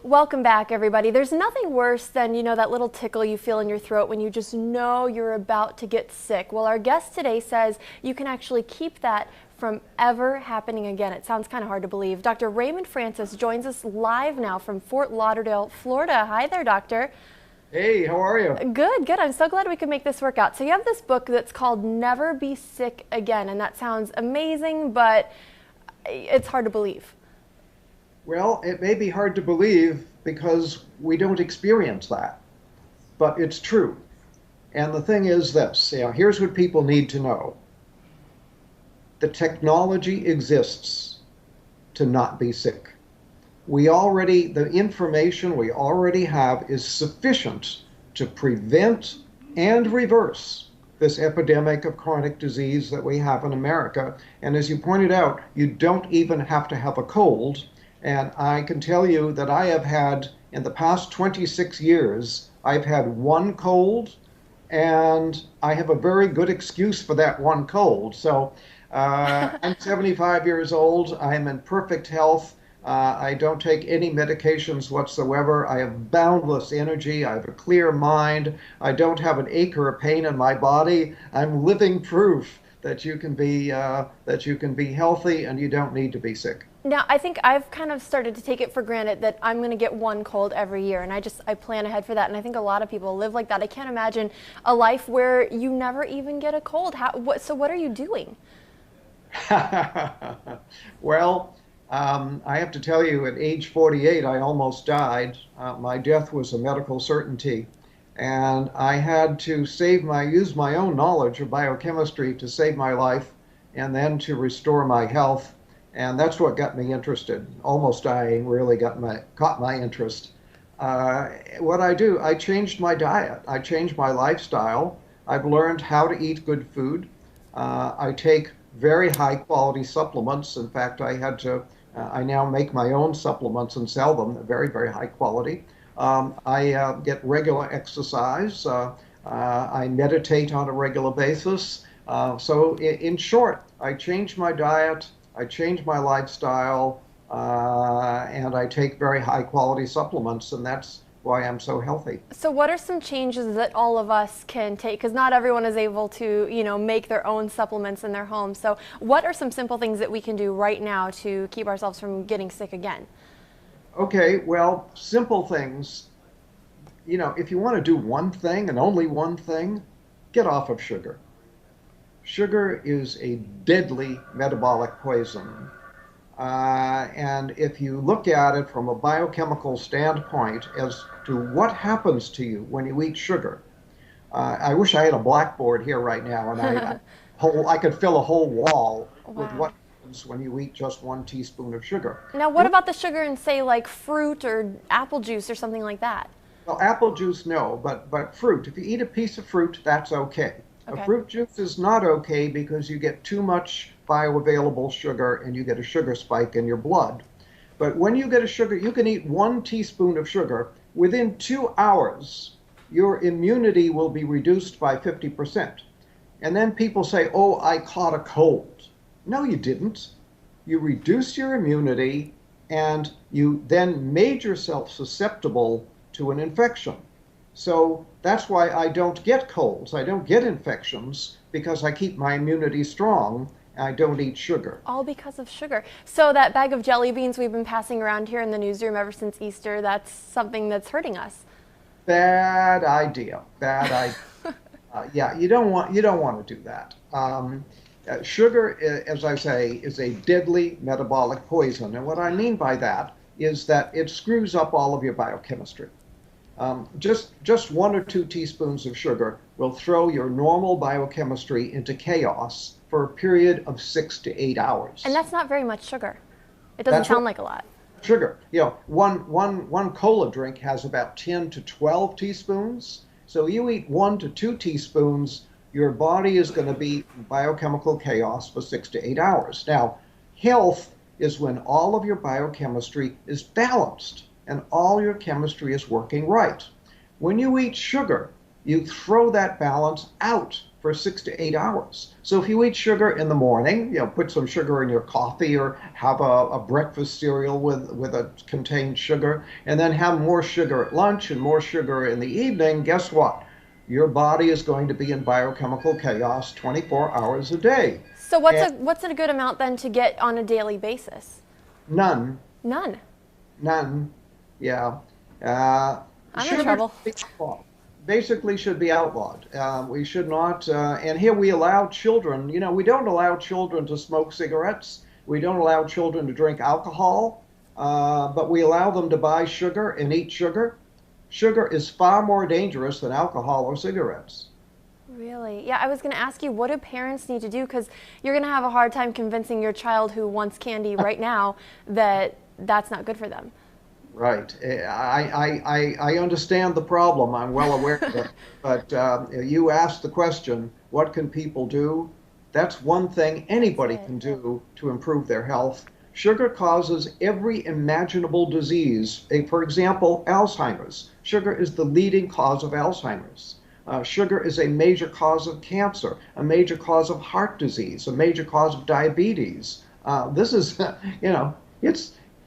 Welcome back, everybody. There's nothing worse than, that little tickle you feel in your throat when you just know you're about to get sick. Well, our guest today says you can actually keep that from ever happening again. It sounds kind of hard to believe. Dr. Raymond Francis joins us live now from Fort Lauderdale, Florida. Hi there, doctor. Hey, how are you? Good, good. I'm so glad we could make this work out. So you have this book that's called Never Be Sick Again, and that sounds amazing, but it's hard to believe. Well, it may be hard to believe because we don't experience that, but it's true. And the thing is this, here's what people need to know. The technology exists to not be sick. The information we already have is sufficient to prevent and reverse this epidemic of chronic disease that we have in America. And as you pointed out, you don't even have to have a cold. And I can tell you that I have had, in the past 26 years, I've had one cold, and I have a very good excuse for that one cold. So I'm 75 years old. I am in perfect health. I don't take any medications whatsoever. I have boundless energy. I have a clear mind. I don't have an ache or a pain in my body. I'm living proof that you can be healthy and you don't need to be sick. Now, I think I've kind of started to take it for granted that I'm going to get one cold every year, and I plan ahead for that, and I think a lot of people live like that. I can't imagine a life where you never even get a cold. So what are you doing? Well, I have to tell you, at age 48, I almost died. My death was a medical certainty, and I had to use my own knowledge of biochemistry to save my life and then to restore my health. And that's what got me interested. Almost dying really caught my interest. What I do, I changed my diet. I changed my lifestyle. I've learned how to eat good food. I take very high quality supplements. In fact, I now make my own supplements and sell them, very, very high quality. I get regular exercise. I meditate on a regular basis. So in short, I changed my diet. I change my lifestyle, and I take very high quality supplements, and that's why I'm so healthy. So what are some changes that all of us can take? Because not everyone is able to, make their own supplements in their home. So what are some simple things that we can do right now to keep ourselves from getting sick again? Okay, well, simple things. If you want to do one thing and only one thing, get off of sugar. Sugar is a deadly metabolic poison. And if you look at it from a biochemical standpoint as to what happens to you when you eat sugar, I wish I had a blackboard here right now, and I could fill a whole wall with what happens when you eat just 1 teaspoon of sugar. Now, what about the sugar in, say, like fruit or apple juice or something like that? Well, apple juice, no, but fruit. If you eat a piece of fruit, that's okay. Okay. A fruit juice is not okay because you get too much bioavailable sugar and you get a sugar spike in your blood. But when you get a sugar, you can eat 1 teaspoon of sugar. Within 2 hours, your immunity will be reduced by 50%. And then people say, oh, I caught a cold. No, you didn't. You reduced your immunity and you then made yourself susceptible to an infection. So that's why I don't get colds. I don't get infections because I keep my immunity strong. I don't eat sugar. All because of sugar. So that bag of jelly beans we've been passing around here in the newsroom ever since Easter, that's something that's hurting us. Bad idea. Bad idea. Yeah, you don't want to do that. Sugar, as I say, is a deadly metabolic poison. And what I mean by that is that it screws up all of your biochemistry. Just 1 or 2 teaspoons of sugar will throw your normal biochemistry into chaos for a period of 6 to 8 hours. And that's not very much sugar. It doesn't sound like a lot. Sugar. One cola drink has about 10 to 12 teaspoons. So you eat 1 to 2 teaspoons, your body is going to be in biochemical chaos for 6 to 8 hours. Now, health is when all of your biochemistry is balanced and all your chemistry is working right. When you eat sugar, you throw that balance out for 6 to 8 hours. So if you eat sugar in the morning, put some sugar in your coffee or have a breakfast cereal with a contained sugar, and then have more sugar at lunch and more sugar in the evening, guess what? Your body is going to be in biochemical chaos 24 hours a day. So And what's a good amount then to get on a daily basis? none, None. none, yeah. Uh, I'm in Sugar trouble. should be outlawed. Basically should be outlawed. We should not, and here we allow children, we don't allow children to smoke cigarettes. We don't allow children to drink alcohol, but we allow them to buy sugar and eat sugar. Sugar is far more dangerous than alcohol or cigarettes. Really? Yeah, I was going to ask you, what do parents need to do? Because you're going to have a hard time convincing your child who wants candy right now that that's not good for them. Right. I understand the problem. I'm well aware of it. But you asked the question, what can people do? That's one thing anybody can do to improve their health. Sugar causes every imaginable disease. For example, Alzheimer's. Sugar is the leading cause of Alzheimer's. Sugar is a major cause of cancer, a major cause of heart disease, a major cause of diabetes. This is,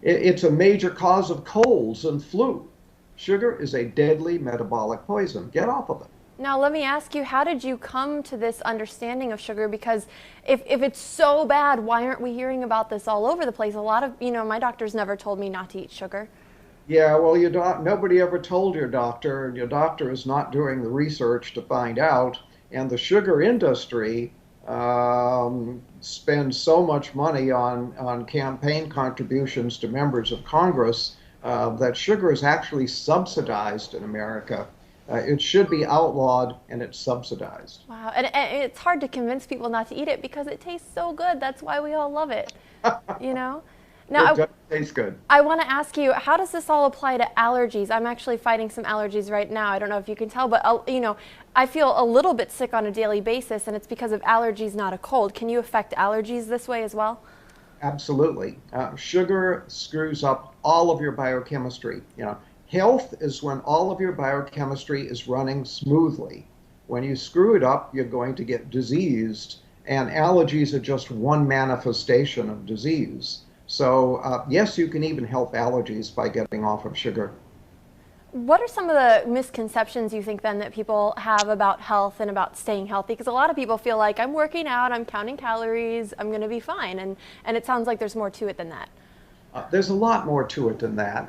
it's a major cause of colds and flu. Sugar is a deadly metabolic poison. Get off of it. Now, let me ask you, how did you come to this understanding of sugar? Because if it's so bad, why aren't we hearing about this all over the place? A lot of, my doctors never told me not to eat sugar. Yeah, well, nobody ever told your doctor, and your doctor is not doing the research to find out. And the sugar industry spends so much money on campaign contributions to members of Congress that sugar is actually subsidized in America. It should be outlawed, and it's subsidized. Wow, and it's hard to convince people not to eat it because it tastes so good. That's why we all love it, Now, It does taste good. I want to ask you, how does this all apply to allergies? I'm actually fighting some allergies right now. I don't know if you can tell, but I feel a little bit sick on a daily basis, and it's because of allergies, not a cold. Can you affect allergies this way as well? Absolutely. Sugar screws up all of your biochemistry. Health is when all of your biochemistry is running smoothly. When you screw it up, you're going to get diseased, and allergies are just one manifestation of disease. So yes, you can even help allergies by getting off of sugar. What are some of the misconceptions you think then that people have about health and about staying healthy? Because a lot of people feel like I'm working out, I'm counting calories, I'm going to be fine. And it sounds like there's more to it than that. There's a lot more to it than that.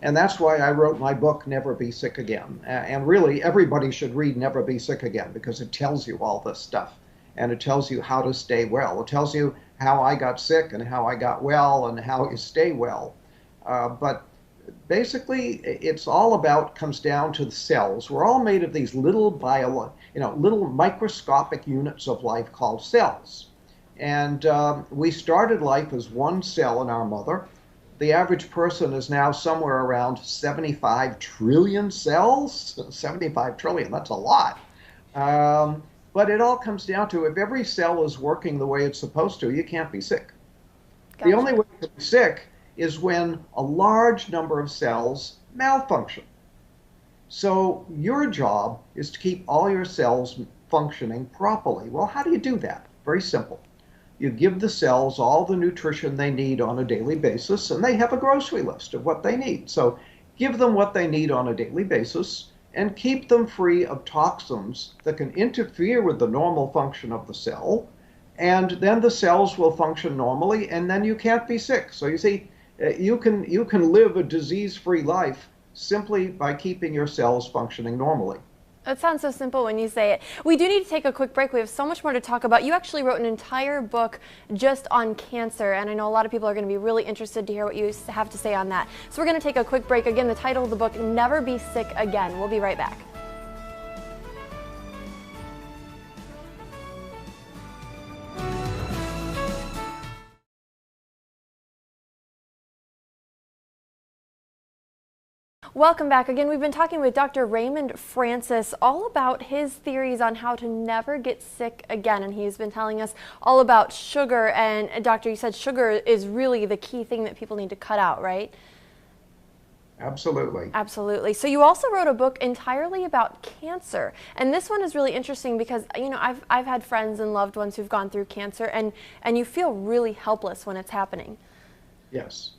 And that's why I wrote my book, Never Be Sick Again. And really, everybody should read Never Be Sick Again because it tells you all this stuff. And it tells you how to stay well. It tells you how I got sick and how I got well and how you stay well. But basically, it's all about, comes down to the cells. We're all made of these little little microscopic units of life called cells. And we started life as one cell in our mother. The average person is now somewhere around 75 trillion cells. 75 trillion, that's a lot. But it all comes down to, if every cell is working the way it's supposed to, you can't be sick. Gotcha. The only way to be sick is when a large number of cells malfunction. So your job is to keep all your cells functioning properly. Well, how do you do that? Very simple. You give the cells all the nutrition they need on a daily basis, and they have a grocery list of what they need. So give them what they need on a daily basis, and keep them free of toxins that can interfere with the normal function of the cell, and then the cells will function normally, and then you can't be sick. So you see, you can live a disease-free life simply by keeping your cells functioning normally. It sounds so simple when you say it. We do need to take a quick break. We have so much more to talk about. You actually wrote an entire book just on cancer, and I know a lot of people are going to be really interested to hear what you have to say on that. So we're going to take a quick break. Again, the title of the book, Never Be Sick Again. We'll be right back. Welcome back. Again, we've been talking with Dr. Raymond Francis all about his theories on how to never get sick again. And he's been telling us all about sugar. And Doctor, you said sugar is really the key thing that people need to cut out, right? Absolutely. Absolutely. So you also wrote a book entirely about cancer. And this one is really interesting because, you know, I've had friends and loved ones who've gone through cancer, and you feel really helpless when it's happening. Yes.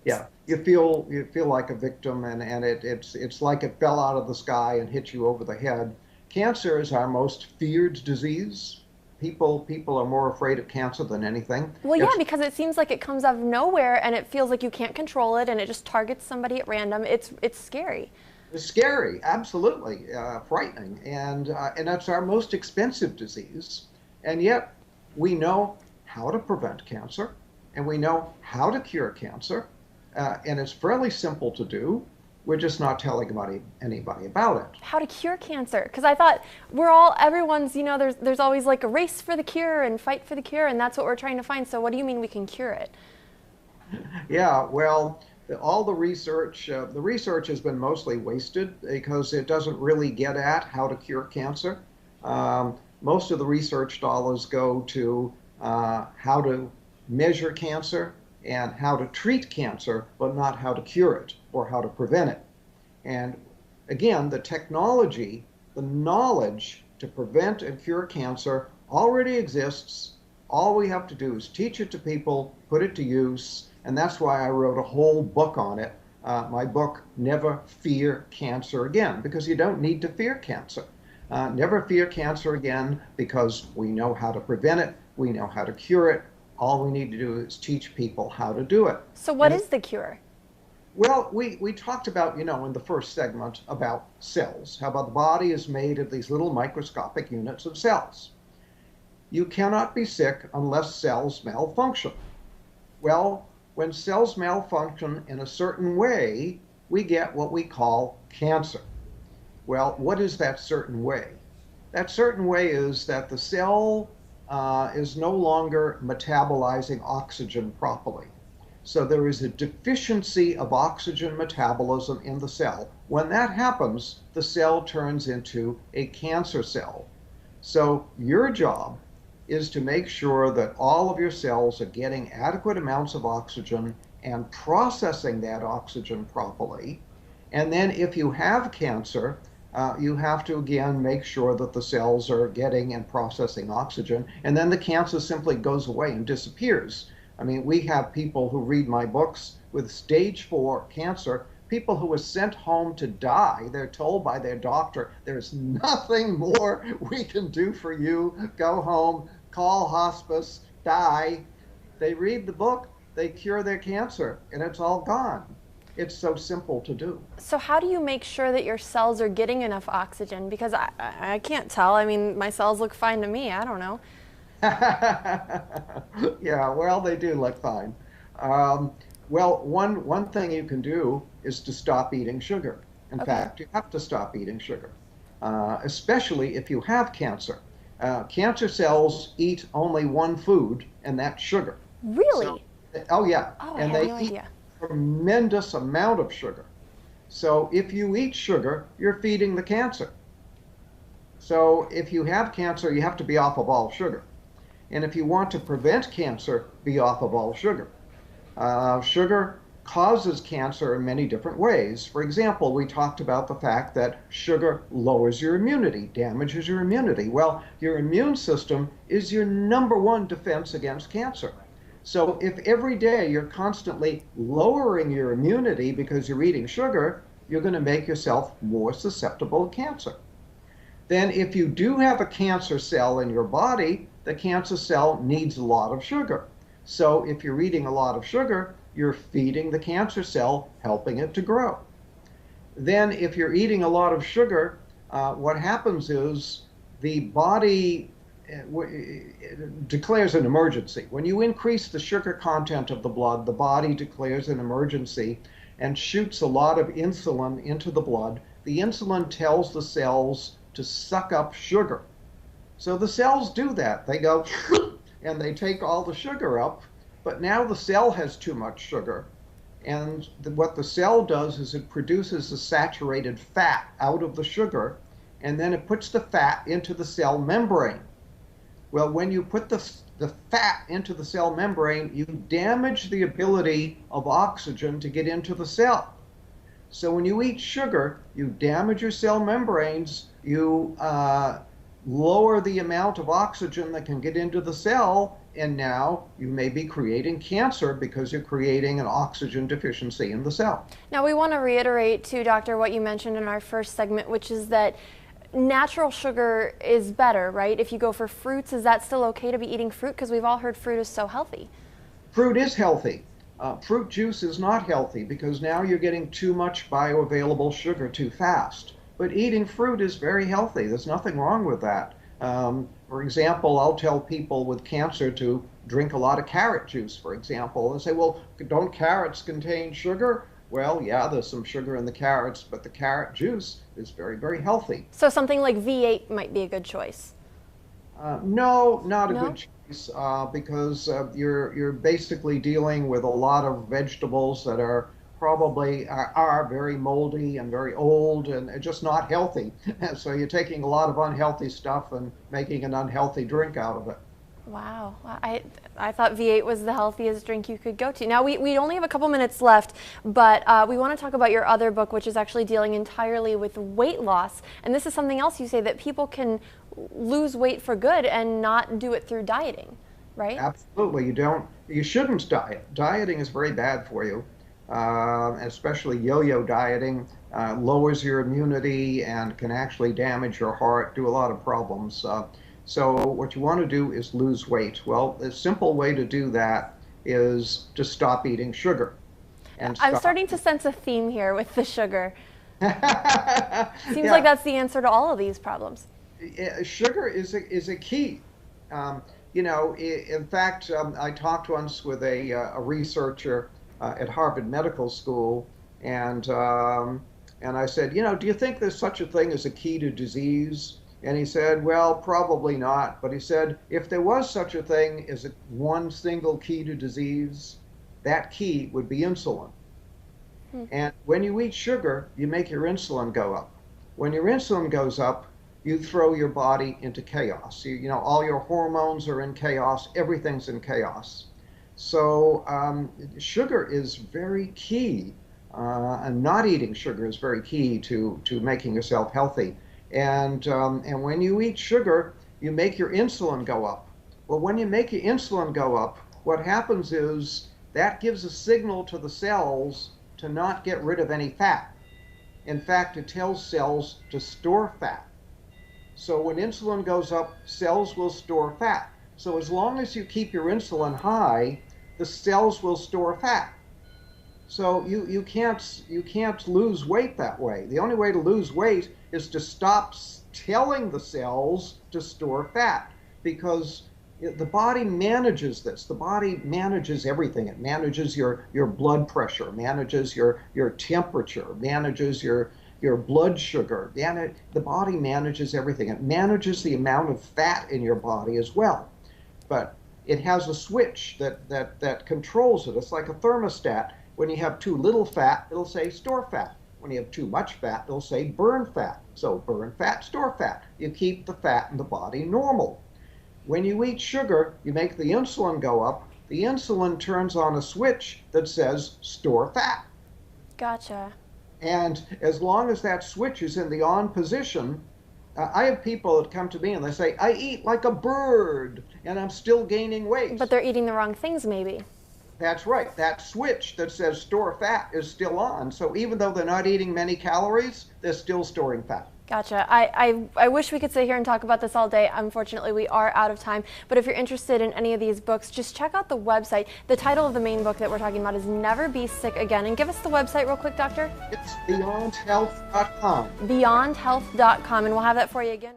Yeah. You feel like a victim, and it's like it fell out of the sky and hit you over the head. Cancer is our most feared disease. People are more afraid of cancer than anything. Well, yeah, It's because it seems like it comes out of nowhere and it feels like you can't control it and it just targets somebody at random. It's scary. scary, absolutely frightening, and that's our most expensive disease. And yet we know how to prevent cancer, and we know how to cure cancer, and it's fairly simple to do. We're just not telling anybody about it. How to cure cancer? Because I thought everyone's, you know, there's always like a race for the cure and fight for the cure, and that's what we're trying to find. So what do you mean we can cure it? Yeah, well, all the research has been mostly wasted because it doesn't really get at how to cure cancer. Most of the research dollars go to how to measure cancer and how to treat cancer, but not how to cure it or how to prevent it. And again, the technology, the knowledge to prevent and cure cancer already exists. All we have to do is teach it to people, put it to use, and that's why I wrote a whole book on it. My book, Never Fear Cancer Again, because you don't need to fear cancer. Never fear cancer again because we know how to prevent it, we know how to cure it. All we need to do is teach people how to do it. So what is the cure? Well, we talked about, you know, in the first segment about cells, how about the body is made of these little microscopic units of cells. You cannot be sick unless cells malfunction. Well, when cells malfunction in a certain way, we get what we call cancer. Well, what is that certain way? That certain way is that the cell is no longer metabolizing oxygen properly. So there is a deficiency of oxygen metabolism in the cell. When that happens, the cell turns into a cancer cell. So your job is to make sure that all of your cells are getting adequate amounts of oxygen and processing that oxygen properly. And then if you have cancer, you have to again make sure that the cells are getting and processing oxygen, and then the cancer simply goes away and disappears. I mean, we have people who read my books with stage 4 cancer, people who were sent home to die. They're told by their doctor, there's nothing more we can do for you. Go home, call hospice, die. They read the book, they cure their cancer, and it's all gone. It's so simple to do. So how do you make sure that your cells are getting enough oxygen? Because I can't tell. I mean, my cells look fine to me. I don't know. Yeah, well, they do look fine. Well, one thing you can do is to stop eating sugar. In fact, you have to stop eating sugar, especially if you have cancer. Cancer cells eat only one food, and that's sugar. Really? Oh, yeah. Oh, I And had they no eat idea. a tremendous amount of sugar. So if you eat sugar, you're feeding the cancer. So if you have cancer, you have to be off of all sugar. And if you want to prevent cancer, be off of all sugar. Sugar causes cancer in many different ways. For example, we talked about the fact that sugar lowers your immunity, damages your immunity. Well, your immune system is your #1 defense against cancer. So if every day you're constantly lowering your immunity because you're eating sugar, you're going to make yourself more susceptible to cancer. Then if you do have a cancer cell in your body, the cancer cell needs a lot of sugar. So if you're eating a lot of sugar, you're feeding the cancer cell, helping it to grow. Then if you're eating a lot of sugar, what happens is the body declares an emergency. When you increase the sugar content of the blood, the body declares an emergency and shoots a lot of insulin into the blood. The insulin tells the cells to suck up sugar. So the cells do that. They go and they take all the sugar up, but now the cell has too much sugar. And what the cell does is it produces a saturated fat out of the sugar, and then it puts the fat into the cell membrane. Well, when you put the fat into the cell membrane, you damage the ability of oxygen to get into the cell. So when you eat sugar, you damage your cell membranes, you lower the amount of oxygen that can get into the cell, and now you may be creating cancer because you're creating an oxygen deficiency in the cell. Now we want to reiterate too, Doctor, what you mentioned in our first segment, which is that natural sugar is better, right? If you go for fruits, is that still okay to be eating fruit? Because we've all heard fruit is so healthy. Fruit is healthy. Fruit juice is not healthy because now you're getting too much bioavailable sugar too fast. But eating fruit is very healthy. There's nothing wrong with that. For example, I'll tell people with cancer to drink a lot of carrot juice, for example, and say, well, don't carrots contain sugar? Well, yeah, there's some sugar in the carrots, but the carrot juice is very, very healthy. So something like V8 might be a good choice. No, not a good choice because you're basically dealing with a lot of vegetables that are probably are very moldy and very old and just not healthy. So you're taking a lot of unhealthy stuff and making an unhealthy drink out of it. Wow. I thought V8 was the healthiest drink you could go to. Now, we only have a couple minutes left, but we want to talk about your other book, which is actually dealing entirely with weight loss. And this is something else you say, that people can lose weight for good and not do it through dieting, right? Absolutely. You shouldn't diet. Dieting is very bad for you. Especially yo-yo dieting, lowers your immunity and can actually damage your heart, do a lot of problems. So what you want to do is lose weight. Well, the simple way to do that is to stop eating sugar. I'm starting to sense a theme here with the sugar. Seems Yeah. like that's the answer to all of these problems. Sugar is a key. In fact, I talked once with a researcher at Harvard Medical School, and I said, do you think there's such a thing as a key to disease? And he said, well, probably not. But he said, if there was such a thing as one single key to disease, that key would be insulin. And when you eat sugar, you make your insulin go up. When your insulin goes up, you throw your body into chaos. All your hormones are in chaos. Everything's in chaos. So sugar is very key, and not eating sugar is very key to making yourself healthy. And when you eat sugar, you make your insulin go up. Well, when you make your insulin go up, what happens is that gives a signal to the cells to not get rid of any fat. In fact, it tells cells to store fat. So when insulin goes up, cells will store fat. So as long as you keep your insulin high, the cells will store fat. So you can't lose weight that way. The only way to lose weight is to stop telling the cells to store fat, because the body manages this. The body manages everything. It manages your blood pressure, manages your temperature, manages your blood sugar. The body manages everything. It manages the amount of fat in your body as well. But it has a switch that controls it. It's like a thermostat. When you have too little fat, it'll say store fat. When you have too much fat, it'll say burn fat. So burn fat, store fat. You keep the fat in the body normal. When you eat sugar, you make the insulin go up. The insulin turns on a switch that says store fat. Gotcha. And as long as that switch is in the on position, I have people that come to me and they say, I eat like a bird and I'm still gaining weight. But they're eating the wrong things, maybe. That's right. That switch that says store fat is still on. So even though they're not eating many calories, they're still storing fat. Gotcha. I wish we could sit here and talk about this all day. Unfortunately, we are out of time. But if you're interested in any of these books, just check out the website. The title of the main book that we're talking about is Never Be Sick Again. And give us the website real quick, Doctor. It's beyondhealth.com. Beyondhealth.com. And we'll have that for you again.